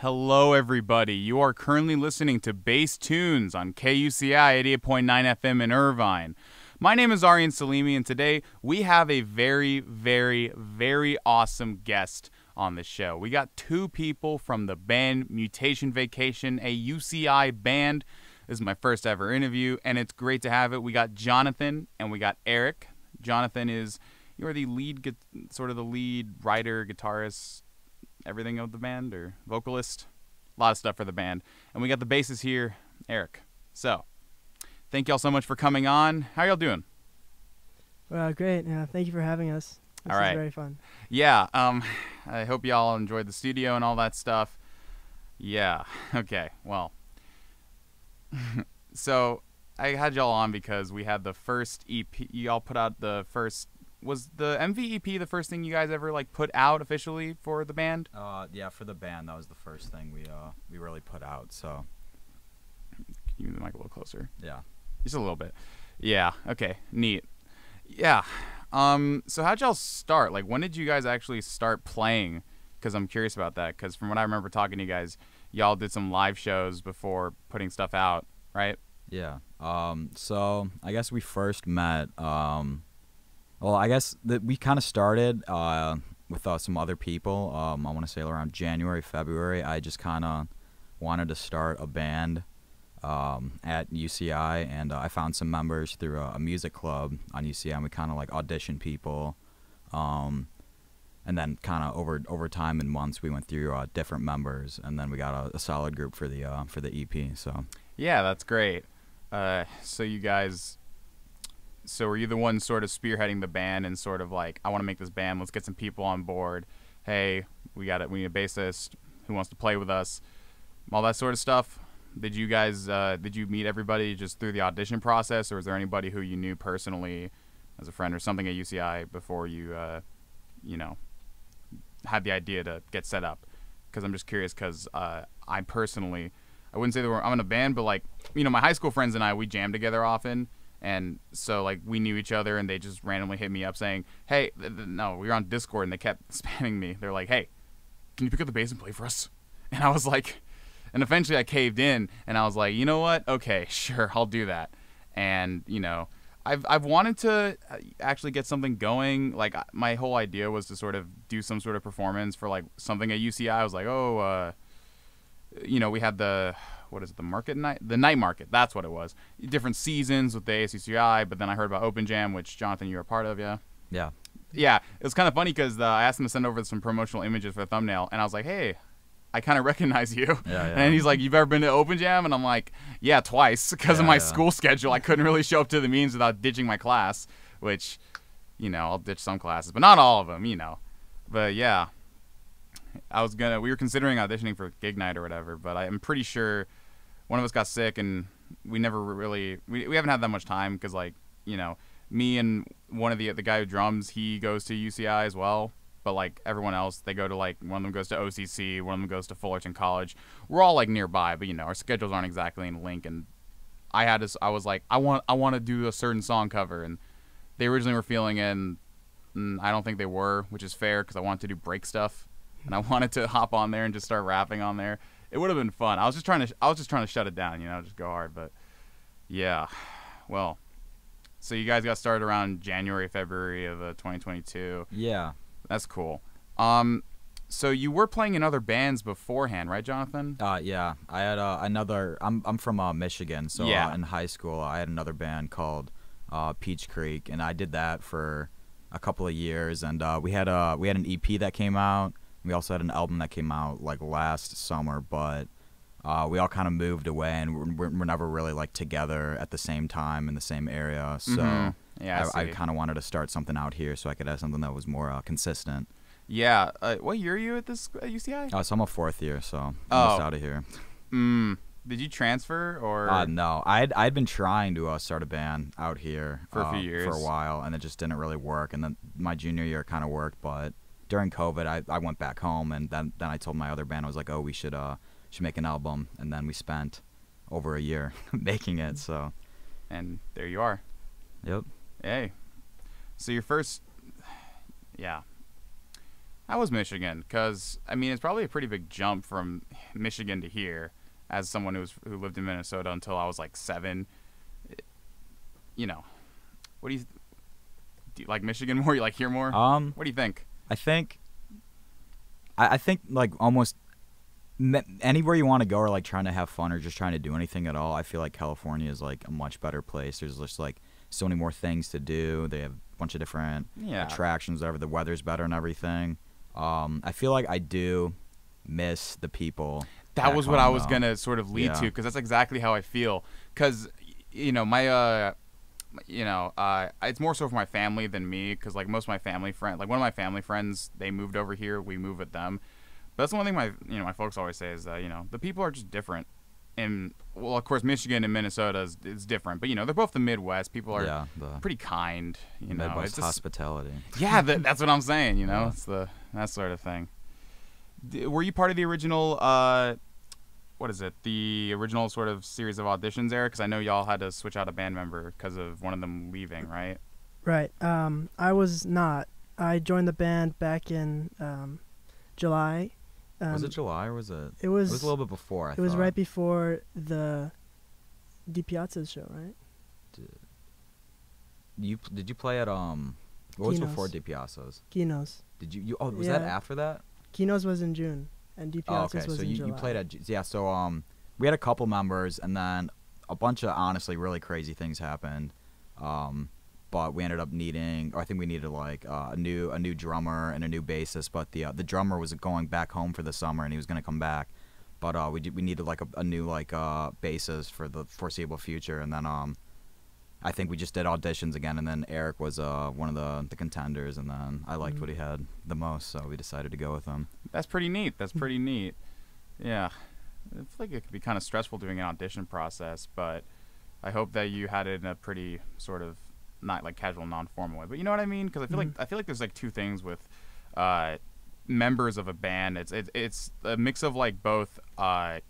Hello, everybody. You are currently listening to Bass Tunes on KUCI 88.9 FM in Irvine. My name is Aryan Salimi, and today we have a very, very, very awesome guest on the show. We got two people from the band Mutation Vacation, a UCI band. This is my first ever interview, and it's great to have it. We got Jonathan and we got Eric. Jonathan is, you're the lead, sort of the lead writer, guitarist, everything of the band, or vocalist. A lot of stuff for the band. And we got the bassist here, Eric. So, thank y'all so much for coming on. How y'all doing? Well, great. Yeah, thank you for having us. This all right. is very fun. Yeah, I hope y'all enjoyed the studio and all that stuff. Yeah, okay, well. So, I had y'all on because we had the first EP. Y'all put out the first... Was the MV EP the first thing you guys ever put out officially for the band? Yeah, for the band, that was the first thing we really put out. So, can you move the mic a little closer? Yeah, just a little bit. Yeah. Okay. Neat. Yeah. So how'd y'all start? When did you guys actually start playing? Because I'm curious about that. Because from what I remember talking to you guys, y'all did some live shows before putting stuff out, right? Yeah. So I guess we first met. Well, I guess that we kind of started with some other people. I want to say around January, February. I just kind of wanted to start a band at UCI, and I found some members through a music club on UCI, and we kind of auditioned people. And then kind of over time and months, we went through different members, and then we got a solid group for the EP. So yeah, that's great. So you guys. So were you the one sort of spearheading the band and sort of I want to make this band, let's get some people on board. Hey, we need a bassist who wants to play with us, all that sort of stuff. Did you guys, did you meet everybody just through the audition process, or was there anybody who you knew personally as a friend or something at UCI before you, had the idea to get set up? Because I'm just curious, because I personally, I wouldn't say that I'm in a band, but my high school friends and I, we jam together often. And so, we knew each other, and they just randomly hit me up saying, hey, no, we were on Discord, and they kept spamming me. They're like, hey, can you pick up the bass and play for us? And I was like, and eventually I caved in, and I was like, you know what? Okay, sure, I'll do that. And, I've wanted to actually get something going. My whole idea was to sort of do some sort of performance for, something at UCI. I was like, we had the market night? The night market, that's what it was. Different seasons with the ACCI, but then I heard about Open Jam, which, Jonathan, you were a part of, yeah? yeah. Yeah, it was kind of funny because I asked him to send over some promotional images for the thumbnail, and I was like, hey, I kind of recognize you. Yeah. And he's like, you've ever been to Open Jam? And I'm like, yeah, twice. Because of my school schedule, I couldn't really show up to the meetings without ditching my class, which, I'll ditch some classes, but not all of them, But yeah, we were considering auditioning for Gig Night or whatever, but I'm pretty sure one of us got sick, and we never really, we haven't had that much time because, me and one of the guy who drums, he goes to UCI as well. But, everyone else, they go to, one of them goes to OCC, one of them goes to Fullerton College. We're all, nearby, but, our schedules aren't exactly in link. And I was like, I want to do a certain song cover. And they originally were feeling it, and I don't think they were, which is fair because I wanted to do break stuff. And I wanted to hop on there and just start rapping on there. It would have been fun. I was just trying to shut it down, just go hard. But, yeah, well, so you guys got started around January, February of 2022. Yeah. That's cool. So you were playing in other bands beforehand, right, Jonathan? Yeah. I had another. I'm from Michigan, so yeah. In high school I had another band called Peach Creek, and I did that for a couple of years. And we had an EP that came out. We also had an album that came out last summer, but we all kind of moved away, and we're never really together at the same time in the same area. So. Mm-hmm. Yeah, I kind of wanted to start something out here so I could have something that was more consistent. Yeah. What year are you at UCI? So I'm a fourth year, so I'm just out of here. Did you transfer or? No, I'd been trying to start a band out here for a few years, for a while, and it just didn't really work. And then my junior year kind of worked, but during COVID, I went back home, and then I told my other band, I was like, oh, we should make an album, and then we spent over a year making it. So. And there you are. Yep. Hey, so your first, yeah, How was Michigan? Because, I mean, it's probably a pretty big jump from Michigan to here, as someone who lived in Minnesota until I was like 7. You know, what do you like Michigan more? You like here more? What do you think? I think like almost anywhere you want to go or like trying to have fun or just trying to do anything at all, I feel like California is like a much better place. There's just like so many more things to do. They have a bunch of different attractions, whatever. The weather's better and everything. I feel like I do miss the people. That was what I was going to sort of lead to, because that's exactly how I feel. Because, you know, it's more so for my family than me, because like most of my family friends, like one of my family friends, they moved over here. We moved with them. But that's the one thing my folks always say is that, you know, the people are just different. And, well, of course, Michigan and Minnesota is different. But, you know, they're both the Midwest. People are pretty kind, you know. Midwest it's just hospitality. Yeah, that's what I'm saying, you know. It's that sort of thing. Were you part of the original, the original sort of series of auditions there? Because I know y'all had to switch out a band member because of one of them leaving, right? Right. I was not. I joined the band back in July. Was it July or was it? It was a little bit before. It was right before the DiPiazza's show, right? Did you play at what was before DiPiazza's? Kino's. Did you? Oh, was that after that? Kino's was in June, and DiPiazza's was in July. So you played at So we had a couple members, and then a bunch of honestly really crazy things happened. But we ended up needing, or I think we needed like a new drummer and a new bassist. But the drummer was going back home for the summer, and he was going to come back. But we needed like a new like bassist for the foreseeable future. And then I think we just did auditions again. And then Eric was one of the contenders, and then I liked what he had the most, so we decided to go with him. That's pretty neat. Yeah, I feel like it could be kind of stressful doing an audition process, but I hope that you had it in a pretty sort of not like casual, non-formal way, but you know what I mean? Because I feel like there's like two things with members of a band. It's a mix of like both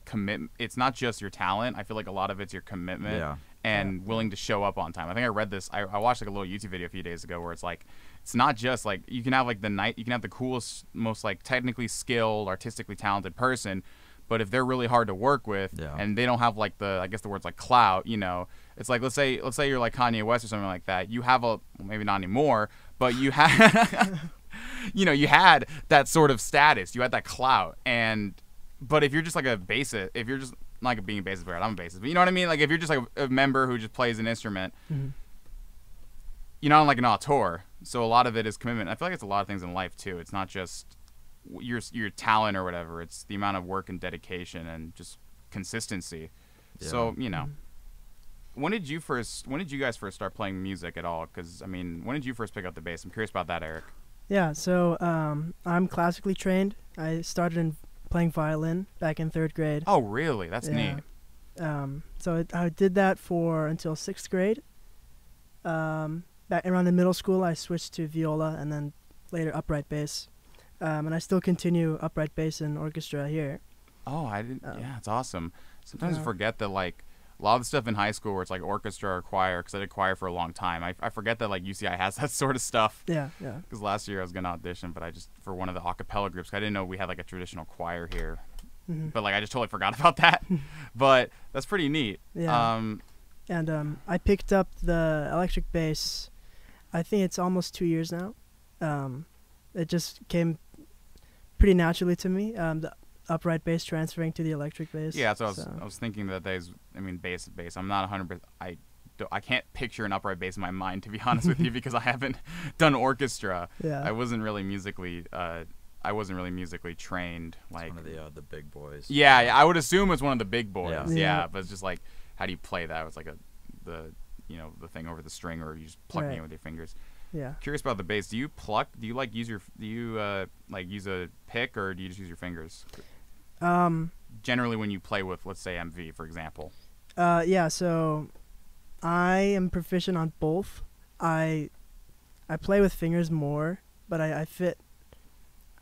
commitment. It's not just your talent. I feel like a lot of it's your commitment and willing to show up on time. I think I read this. I watched like a little YouTube video a few days ago where it's like it's not just like you can have like you can have the coolest, most like technically skilled, artistically talented person, but if they're really hard to work with and they don't have like I guess the word's like clout, you know, it's like let's say you're like Kanye West or something like that. You have maybe not anymore, but you had you had that sort of status. You had that clout, but if you're just like a bassist, if you're just not being a bassist player, I'm a bassist, but you know what I mean? Like if you're just like a member who just plays an instrument, you're not on like an auteur. So a lot of it is commitment. I feel like it's a lot of things in life too. It's not just your talent or whatever. It's the amount of work and dedication and just consistency. So you know, when did you guys first start playing music at all? Because I mean, when did you first pick up the bass? I'm curious about that, Eric. Yeah, so I'm classically trained. I started in playing violin back in 3rd grade. Oh, really? That's neat. So I did that until 6th grade. Back around in middle school, I switched to viola and then later upright bass. And I still continue upright bass in orchestra here. Oh, I didn't. Yeah, it's awesome. Sometimes I forget that like a lot of the stuff in high school where it's like orchestra or choir, because I did choir for a long time. I forget that like UCI has that sort of stuff. Yeah. Because last year I was gonna audition, but I just for one of the a cappella groups. I didn't know we had like a traditional choir here. But like I just totally forgot about that. But that's pretty neat. Yeah. I picked up the electric bass. I think it's almost 2 years now. It just came pretty naturally to me. The upright bass transferring to the electric bass. Yeah, so I was thinking that bass. I'm not 100%. I can't picture an upright bass in my mind, to be honest with you, because I haven't done orchestra. Yeah. I wasn't really musically trained. Like it's one of the big boys. Yeah, I would assume it's one of the big boys. Yeah. But it's just like, how do you play that? It's like the thing over the string, or you just plucking it with your fingers. Yeah. Curious about the bass. Do you pluck? Do you like use use a pick, or do you just use your fingers? Generally, when you play with, let's say, MV, for example. Yeah. So, I am proficient on both. I play with fingers more, but I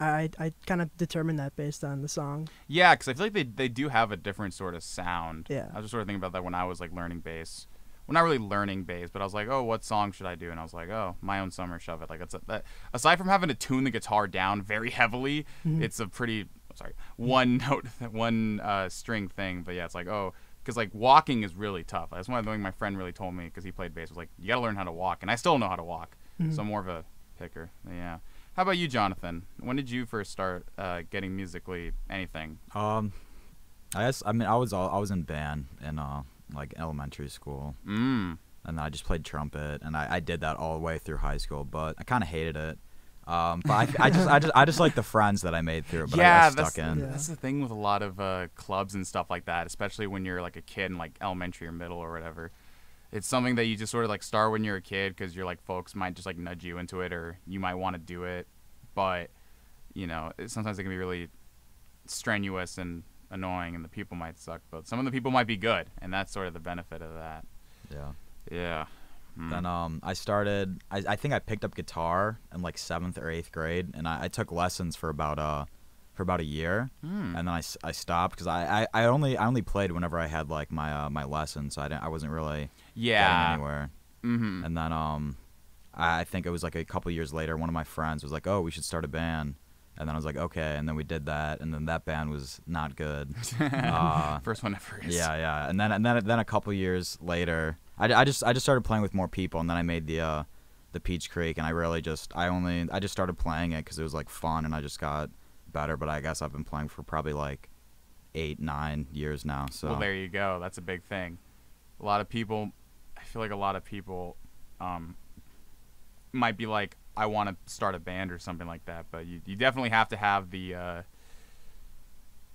kind of determine that based on the song. Yeah, because I feel like they do have a different sort of sound. Yeah. I was just sort of thinking about that when I was like learning bass. Well, not really learning bass, but I was like, oh, what song should I do? And I was like, oh, My Own Summer, Shove It. Like, that. Aside from having to tune the guitar down very heavily, it's a pretty sorry, one note, one string thing. But yeah, it's like, oh, because like walking is really tough. That's one thing my friend really told me because he played bass. Was like, you got to learn how to walk, and I still know how to walk. So I'm more of a picker. But yeah. How about you, Jonathan? When did you first start getting musically anything? I guess I mean I was in band in like elementary school. And I just played trumpet, and I did that all the way through high school, but I kind of hated it. But I just like the friends that I made through it. But I got stuck in. That's the thing with a lot of clubs and stuff like that, especially when you're like a kid in like elementary or middle or whatever. It's something that you just sort of like start when you're a kid because you're like folks might just like nudge you into it, or you might want to do it, but you know sometimes it can be really strenuous and annoying, and the people might suck, but some of the people might be good, and that's sort of the benefit of that. Yeah. Then I think I picked up guitar in like 7th or 8th grade, and I took lessons for about a year, and then I stopped because I only played whenever I had like my lessons, so I wasn't really getting anywhere. And then I think it was like a couple years later, one of my friends was like, oh, we should start a band. And then I was like, okay, and then we did that, and then that band was not good. First one ever is. Yeah. And then a couple years later, I just started playing with more people, and then I made the Peach Creek, and I just started playing it because it was like fun, and I just got better. But I guess I've been playing for probably like 8-9 years now. So well, there you go. That's a big thing. I feel like a lot of people might be like, I want to start a band or something like that, but you definitely have to have the I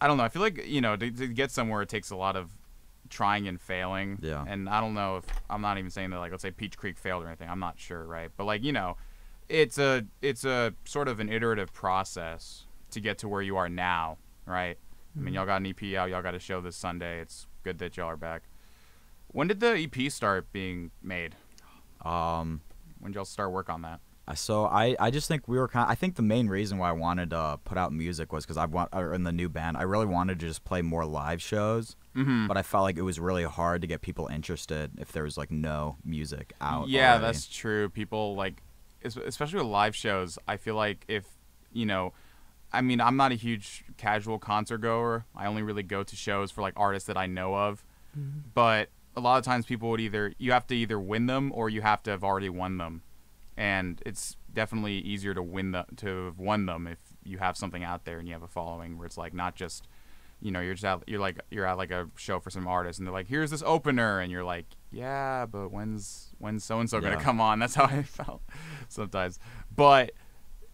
don't know, I feel like, you know, to get somewhere it takes a lot of trying and failing. Yeah. And I don't know if, I'm not even saying that like, let's say Peach Creek failed or anything, I'm not sure, right? But like, you know, it's a sort of an iterative process to get to where you are now, right? I mean, y'all got an EP out, y'all got a show this Sunday. It's good that y'all are back. When did the EP start being made? When did y'all start work on that? So I just think I think the main reason why I wanted to put out music was because in the new band, I really wanted to just play more live shows. But I felt like it was really hard to get people interested if there was like no music out. Yeah, already. That's true. People like, especially with live shows, I feel like if, you know, I mean, I'm not a huge casual concert goer. I only really go to shows for like artists that I know of. But a lot of times people would you have to either win them or you have to have already won them. And it's definitely easier to to have won them if you have something out there and you have a following where it's like not just, you know, you're at like a show for some artist and they're like, here's this opener, and you're like, yeah, but when's so and so gonna come on? That's how I felt sometimes. But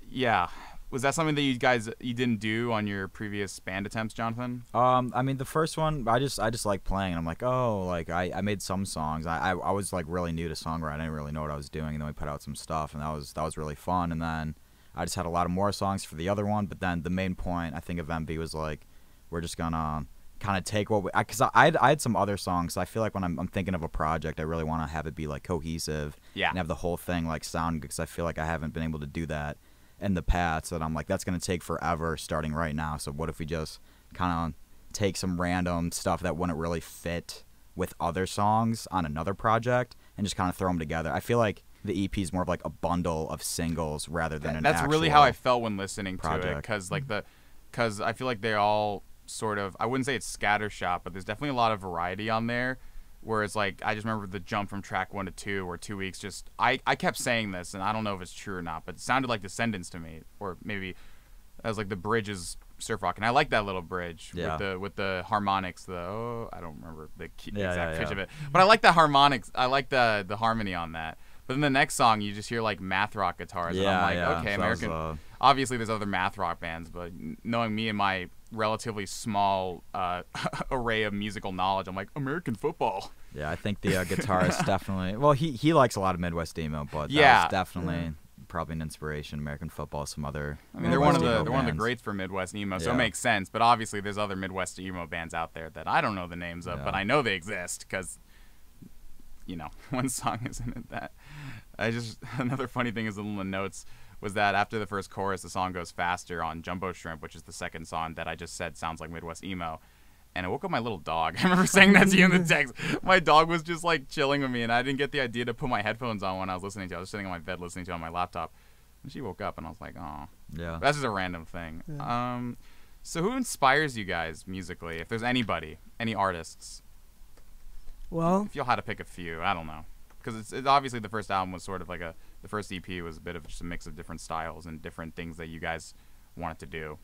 yeah, was that something that you didn't do on your previous band attempts, Jonathan? I mean, the first one, I just like playing, and I'm like, oh, like I made some songs. I was like really new to songwriting. I didn't really know what I was doing, and then we put out some stuff, and that was really fun. And then I just had a lot of more songs for the other one. But then the main point, I think, of MB was like, we're just gonna kind of take because I had some other songs. So I feel like when I'm thinking of a project, I really want to have it be like cohesive, and have the whole thing like sound, because I feel like I haven't been able to do that in the past, that I'm like, that's going to take forever starting right now. So what if we just kind of take some random stuff that wouldn't really fit with other songs on another project and just kind of throw them together? I feel like the EP is more of like a bundle of singles rather than an actual That's really how I felt when listening project. To it, because I feel like they all sort of, I wouldn't say it's scattershot, but there's definitely a lot of variety on there. Whereas, like, I just remember the jump from track 1 to 2, or 2 weeks, just, I kept saying this, and I don't know if it's true or not, but it sounded like Descendants to me, or maybe as like the bridge is surf rock, and I like that little bridge with the harmonics, I don't remember the exact pitch of it, but I like the harmonics, I like the harmony on that. But in the next song, you just hear like math rock guitars, and I'm like, okay, so American. Obviously, there's other math rock bands, but knowing me and my relatively small array of musical knowledge, I'm like, American football. Yeah, I think the guitarist definitely. Well, he likes a lot of Midwest emo, but that's definitely probably an inspiration. American football, some other. I mean, they're one of the greats for Midwest emo, so it makes sense. But obviously, there's other Midwest emo bands out there that I don't know the names of, but I know they exist because, you know, one song isn't it that. Another funny thing is in the notes was that after the first chorus, the song goes faster on Jumbo Shrimp, which is the second song that I just said sounds like Midwest emo. And I woke up my little dog. I remember saying that to you in the text. My dog was just like chilling with me, and I didn't get the idea to put my headphones on when I was listening to it. I was sitting on my bed listening to it on my laptop. And she woke up, and I was like, oh. Yeah. That's just a random thing. Yeah. So who inspires you guys musically? If there's anybody, any artists? Well, If y'all had to pick a few, I don't know. Because it's obviously the first album was sort of like the first EP was a bit of just a mix of different styles and different things that you guys wanted to do,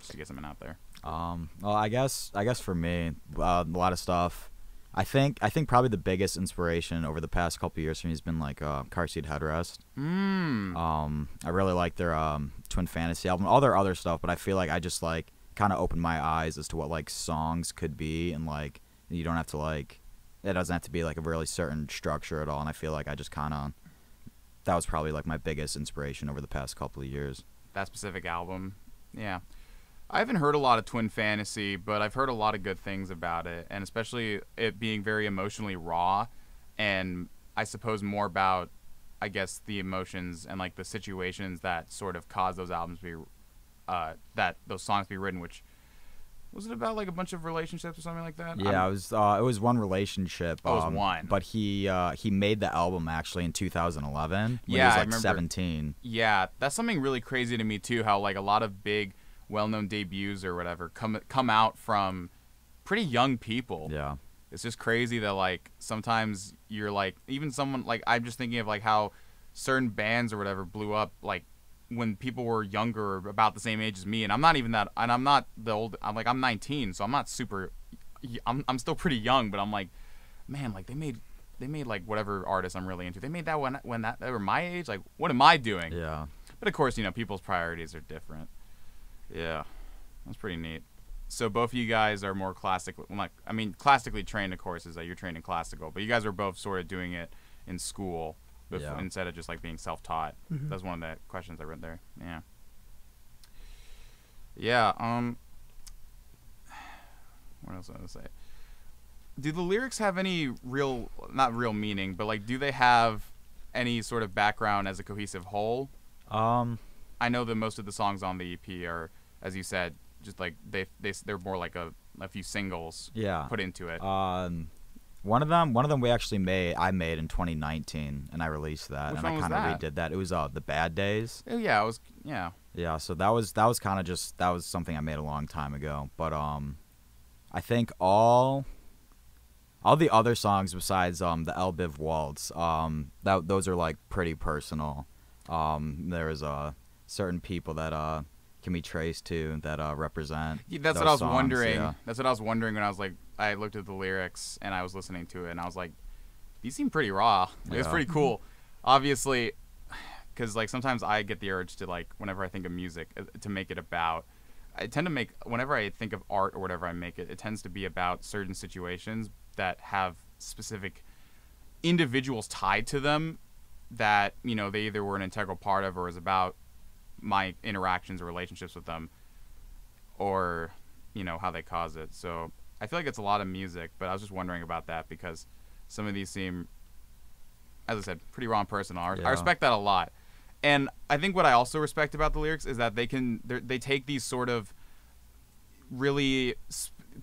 just to get something out there. Well, I guess for me, a lot of stuff. I think probably the biggest inspiration over the past couple of years for me has been like Car Seat Headrest. I really like their Twin Fantasy album, all their other stuff, but I feel like I just like kind of opened my eyes as to what like songs could be, and like you don't have to like it doesn't have to be like a really certain structure at all. And I feel like I just kind of that was probably like my biggest inspiration over the past couple of years. That specific album, yeah. I haven't heard a lot of Twin Fantasy, but I've heard a lot of good things about it, and especially it being very emotionally raw, and I suppose more about, I guess, the emotions and like the situations that sort of cause those albums to be, those songs to be written. Which was it about, like a bunch of relationships or something like that? Yeah, it was one relationship. Oh, it was one. But he made the album actually in 2011 when he Yeah, was I like remember. 17. Yeah, that's something really crazy to me too. How like a lot of big, well-known debuts or whatever come out from pretty young people. Yeah. It's just crazy that like sometimes you're like even someone like I'm just thinking of like how certain bands or whatever blew up like when people were younger or about the same age as me, and I'm not even that, and I'm not the old. I'm 19, so I'm not super. I'm still pretty young, but I'm like, man, like they made like whatever artist I'm really into. They made that when they were my age. Like, what am I doing? Yeah. But of course, people's priorities are different. Yeah, that's pretty neat. So both of you guys are more classical. Classically trained, of course, is that you're trained in classical, but you guys are both sort of doing it in school instead of just like being self-taught. Mm-hmm. That's one of the questions I read there. Yeah. Yeah. What else was I gonna say? Do the lyrics have any not real meaning, but like, do they have any sort of background as a cohesive whole? I know that most of the songs on the EP are, as you said, just like they're more like a few singles put into it. One of them I made in 2019, and I released that. Which and one I was kind of that? redid that. It was The Bad Days. Oh, yeah, Yeah, so that was kind of just that was something I made a long time ago. But I think all the other songs besides the Elbiv Waltz, those are like pretty personal. There's certain people that can be traced to that represent. Yeah, that's those what I was songs, wondering. yeah. That's what I was wondering when I was like, I looked at the lyrics and I was listening to it and I was like, these seem pretty raw. Like, it's Yeah. pretty cool. Obviously, because like sometimes I get the urge to like whenever I think of music to make it about. I tend to make whenever I think of art or whatever I make it tends to be about certain situations that have specific individuals tied to them that they either were an integral part of or is about my interactions or relationships with them, or how they cause it. So I feel like it's a lot of music, but I was just wondering about that because some of these seem, as I said, pretty raw and personal. I respect that a lot. And I think what I also respect about the lyrics is that they take these sort of really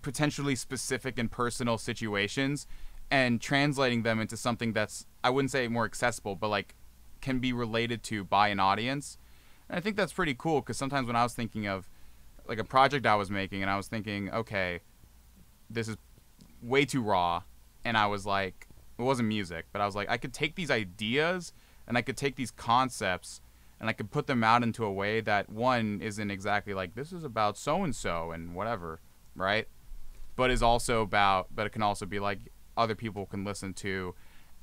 potentially specific and personal situations and translating them into something that's, I wouldn't say more accessible, but like can be related to by an audience. And I think that's pretty cool because sometimes when I was thinking of like a project I was making and I was thinking, okay, this is way too raw, and I was like, it wasn't music, but I was like, I could take these ideas and I could take these concepts and I could put them out into a way that one isn't exactly like this is about so and so and whatever, right? But is also about, but it can also be like other people can listen to,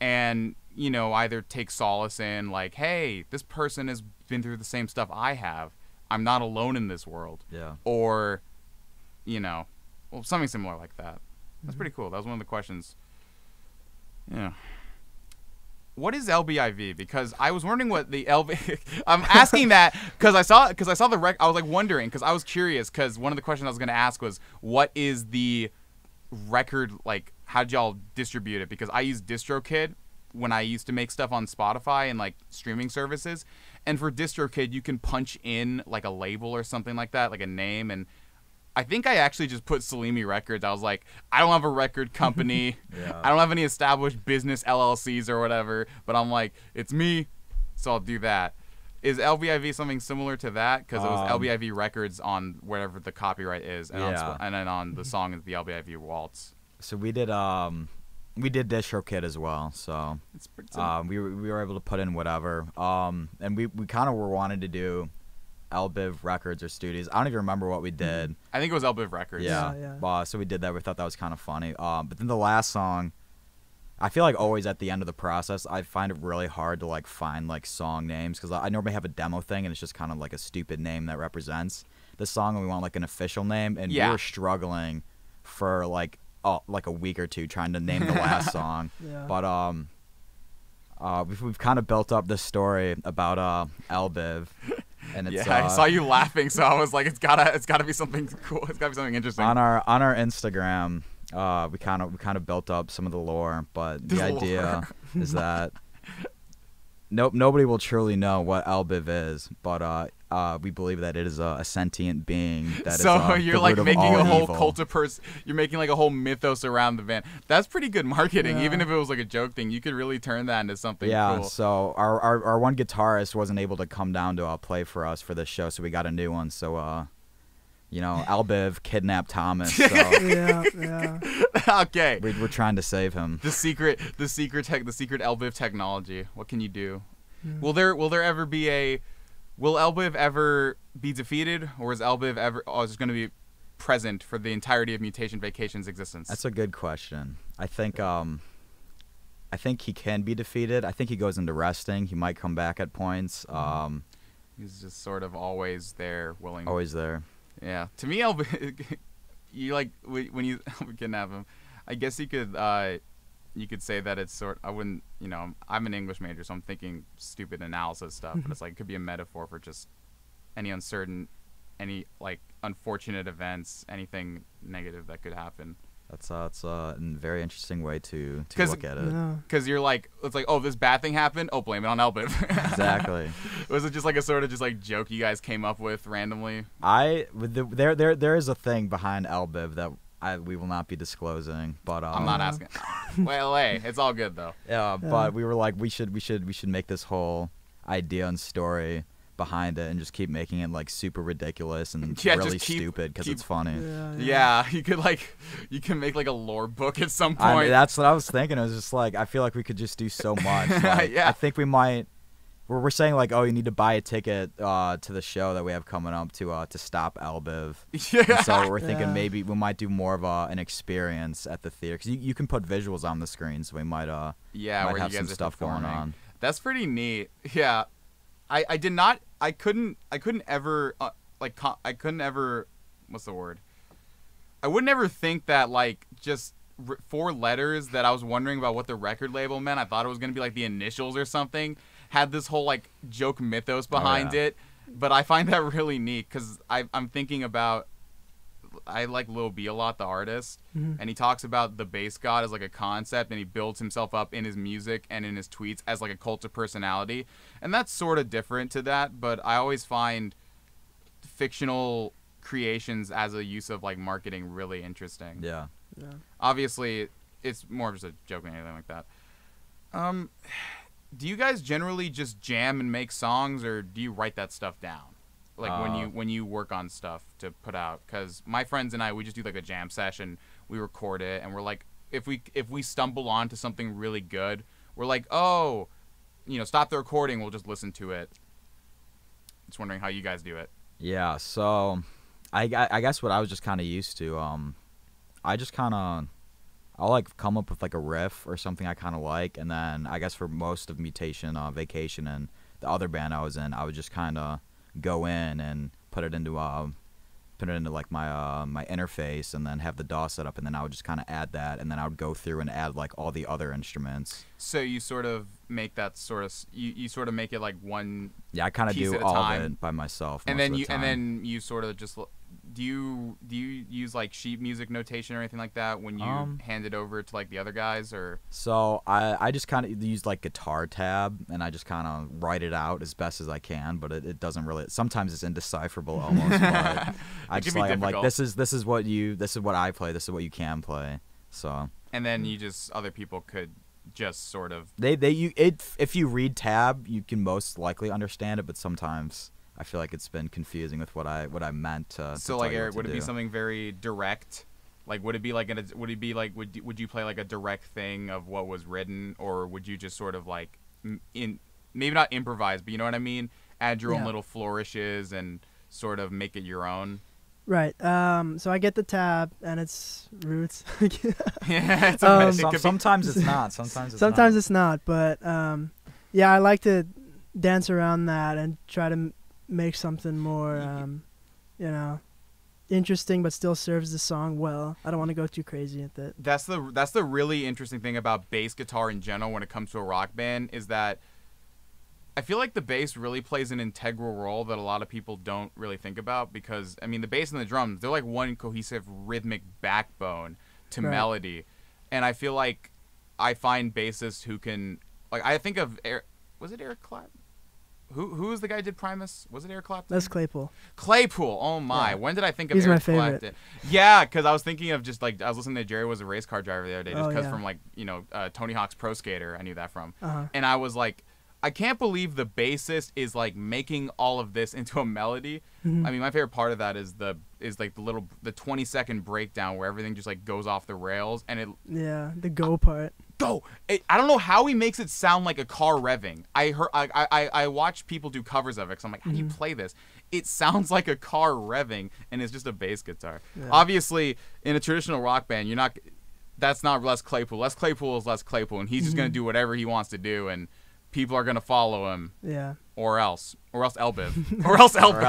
and either take solace in like, hey, this person has been through the same stuff I have. I'm not alone in this world. Yeah. Or, something similar like that. That's pretty cool. That was one of the questions. Yeah. What is LBIV? Because I was wondering what the LB. I'm asking that because I saw the rec. I was like wondering because I was curious because one of the questions I was going to ask was what is the record like? How'd y'all distribute it? Because I use DistroKid when I used to make stuff on Spotify and like streaming services, and for DistroKid you can punch in like a label or something like that, like a name, and I think I actually just put Salimi Records. I was like, I don't have a record company. Yeah. I don't have any established business LLCs or whatever. But I'm like, it's me, so I'll do that. Is LBIV something similar to that? Because it was LBIV Records on wherever the copyright is, and, and then on the song is the LBIV Waltz. So we did DistroKid as well. So It's pretty we were able to put in whatever. And we kind of were wanting to do LBIV Records or Studios. I don't even remember what we did. I think it was LBIV Records. Yeah. So we did that. We thought that was kind of funny. But then the last song, I feel like always at the end of the process, I find it really hard to like find like song names because I normally have a demo thing and it's just kind of like a stupid name that represents the song, and we want like an official name, and we were struggling for like a week or two trying to name the last song. But we've kind of built up this story about LBIV. And it's, I saw you laughing, so I was like, it's gotta be something cool. It's gotta be something interesting. On our Instagram, we kind of built up some of the lore, but the idea is that nobody will truly know what LBIV is, but we believe that it is a sentient being that so is you're like making a whole cult of you're making like a whole mythos around the band. That's pretty good marketing. Even if it was like a joke thing, you could really turn that into something cool. So our one guitarist wasn't able to come down to play for us for this show, so we got a new one. So LBIV kidnapped Thomas. So yeah. Okay. We're trying to save him. The secret LBIV technology. What can you do? Will LBIV ever be defeated, or is LBIV ever just going to be present for the entirety of Mutation Vacation's existence? That's a good question. I think he can be defeated. I think he goes into resting. He might come back at points. He's just sort of always there, willing. Always there. Yeah. To me, LBIV, you like when you kidnap him. I guess you could say that it's I wouldn't, I'm an English major, so I'm thinking stupid analysis stuff, but it's like it could be a metaphor for just any like unfortunate events, anything negative that could happen. That's a very interesting way to look at it. Because you're like, it's like, oh, this bad thing happened. Oh, blame it on LBIV. Exactly. Was it just like a sort of just like joke you guys came up with randomly? There is a thing behind LBIV that we will not be disclosing, but I'm not asking. Well, hey, it's all good though. Yeah, but we were like, we should make this whole idea and story behind it and just keep making it like super ridiculous and really stupid because it's funny. Yeah, you can make like a lore book at some point. I mean, that's what I was thinking. It was just like, I feel like we could just do so much. Like, I think we might. We're saying like, oh, you need to buy a ticket to the show that we have coming up to stop LBIV. And so we're thinking maybe we might do more of an experience at the theater because you can put visuals on the screen, so we might might have some stuff going on. That's pretty neat. Yeah, I couldn't ever what's the word? I would never think that like just 4 letters that I was wondering about what the record label meant. I thought it was gonna be like the initials or something. Had this whole like joke mythos behind it, but I find that really neat because I'm thinking about, I like Lil B a lot, the artist, and he talks about the bass god as like a concept, and he builds himself up in his music and in his tweets as like a cult of personality, and that's sort of different to that, but I always find fictional creations as a use of like marketing really interesting. Yeah. Obviously, it's more of just a joke than anything like that. Do you guys generally just jam and make songs, or do you write that stuff down? Like when you work on stuff to put out? Because my friends and I, we just do like a jam session. We record it, and we're like, if we stumble onto something really good, we're like, oh, stop the recording. We'll just listen to it. Just wondering how you guys do it. Yeah. So, I guess what I was just kind of used to. I'll like come up with like a riff or something I kind of like, and then I guess for most of Mutation Vacation and the other band I was in, I would just kind of go in and put it into like my interface, and then have the DAW set up, and then I would just kind of add that, and then I would go through and add like all the other instruments. So you sort of make that you sort of make it like one. Yeah, I kind of do all of it by myself. And then you sort of just. Do you use like sheet music notation or anything like that when you hand it over to like the other guys, or? So I just kind of use like guitar tab, and I just kind of write it out as best as I can, but it doesn't really. Sometimes it's indecipherable almost. But I just like, I'm like, this is what I play. This is what you can play. So. And then other people could just sort of if you read tab, you can most likely understand it, but sometimes I feel like it's been confusing with what I meant to. So to like tell you Eric, what would to it be do. something very direct? Like would you play like a direct thing of what was written, or would you just sort of like maybe not improvise, but you know what I mean? Add your own Yeah. little flourishes and sort of make it your own. Right. So I get the tab and it's roots. Yeah, it's Um, it could be- Sometimes it's not. Sometimes it's Sometimes not. it's not, but yeah, I like to dance around that and try to make something more, you know, interesting, but still serves the song well. I don't want to go too crazy at that. That's the really interesting thing about bass guitar in general when it comes to a rock band is that I feel like the bass really plays an integral role that a lot of people don't really think about, because I mean the bass and the drums, they're like one cohesive rhythmic backbone to Right. melody, and I feel like I find bassists who can, like, I think of was it Eric Clapton? Who was the guy who did Primus? Was it Eric Clapton? That's Claypool. Claypool. Oh my! Yeah. When did I think of He's my Eric favorite. Clapton? Yeah, because I was thinking of just like I was listening to Jerry Was a Race Car Driver the other day, just Oh, because yeah. from like Tony Hawk's Pro Skater, I knew that from, Uh-huh. and I was like, I can't believe the bassist is like making all of this into a melody. Mhm. I mean, my favorite part of that is the 20-second breakdown where everything just like goes off the rails and it Yeah, the go part. go. I don't know how he makes it sound like a car revving. I watch people do covers of it because I'm like, how do you play this? It sounds like a car revving, and it's just a bass guitar. Yeah. Obviously, in a traditional rock band, you're not. That's not Les Claypool. Les Claypool is Les Claypool, and he's just gonna do whatever he wants to do, and people are gonna follow him, Yeah. or else Elbiv, or else Elbiv. Or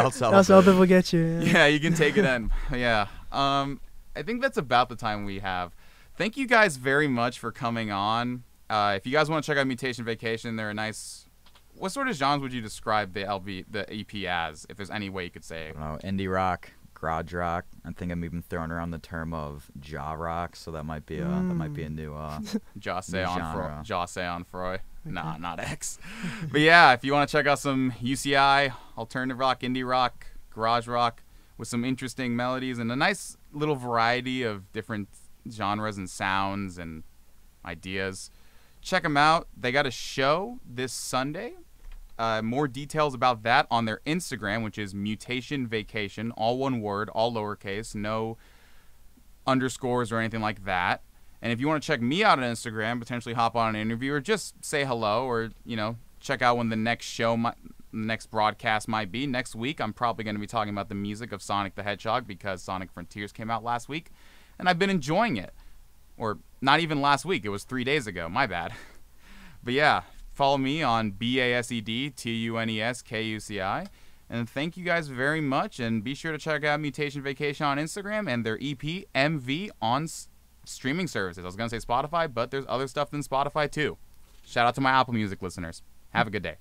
else That's all people get you. Yeah. Yeah, you can take it in. Yeah. I think that's about the time we have. Thank you guys very much for coming on. If you guys want to check out Mutation Vacation, they're a nice. What sort of genres would you describe the EP as, if there's any way you could say it? I don't know, indie rock, garage rock. I think I'm even throwing around the term of jaw rock, so that might be a new Jose New on genre. Froy. Nah, not X. But yeah, if you want to check out some UCI, alternative rock, indie rock, garage rock, with some interesting melodies and a nice little variety of different genres and sounds and ideas, check them out. They got a show this Sunday. More details about that on their Instagram, which is Mutation Vacation, all one word, all lowercase, no underscores or anything like that. And if you want to check me out on Instagram, potentially hop on an interview or just say hello, or check out when the next broadcast might be next week. I'm probably going to be talking about the music of Sonic the Hedgehog because Sonic Frontiers came out last week, and I've been enjoying it. Or not even last week, it was 3 days ago. My bad. But yeah, follow me on BASEDTUNESKUCI. And thank you guys very much. And be sure to check out Mutation Vacation on Instagram and their EP MV on streaming services. I was going to say Spotify, but there's other stuff than Spotify too. Shout out to my Apple Music listeners. Have a good day.